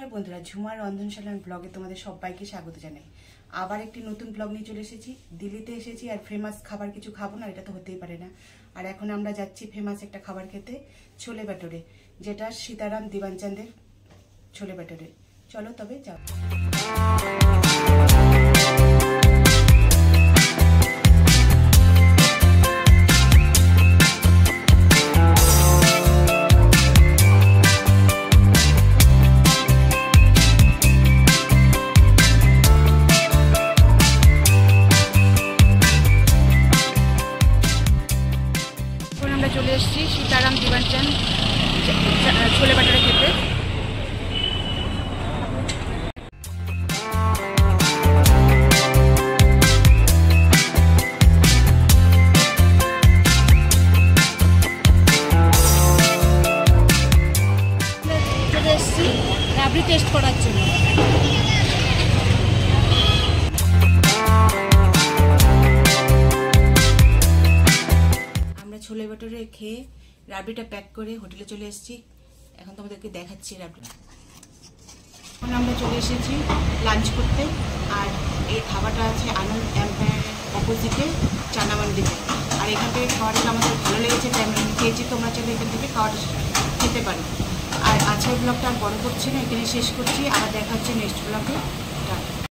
নমস্কার বন্ধুরা, ঝুমার রন্ধনশালা ব্লগে তোমাদের সবাইকে স্বাগত জানাই। আবার একটি নতুন ব্লগ নিয়ে চলে এসেছি। দিল্লিতে এসেছি আর ফেমাস খাবার কিছু খাবো না, এটা তো হতেই পারে না। আর এখন আমরা যাচ্ছি ফেমাস একটা খাবার খেতে, ছোলে ভাটোরে, যেটা সীতারাম দিবানচাঁদের ছোলে ভাটোরে। চলো তবে যাও। চলে এসেছি সীতারাম দিবানচাঁদ ছোলে ভাটোরে খেতে। চলে এসেছি রাবড়ি টেস্ট করার জন্য। ছোলে ভাটোরে খেয়ে রাবড়িটা প্যাক করে হোটেলে চলে এসেছি। এখন তোমাদেরকে দেখাচ্ছি রাবড়ি। এখন আমরা চলে এসেছি লাঞ্চ করতে। আর এই খাবারটা আছে আনন্দ এম্পায়ারের অপোজিটে চানামান্ডিতে। আর এখান থেকে খাওয়াটা আমাদের ভালো লেগেছে, তাই আমি খেয়েছি। তোমরা চাইলে এখান থেকে খাওয়াটা খেতে পারো। আর আজকের ব্লগটা আর বড় করছি না, এখানে শেষ করছি। আবার দেখা হচ্ছে নেক্সট ব্লগে।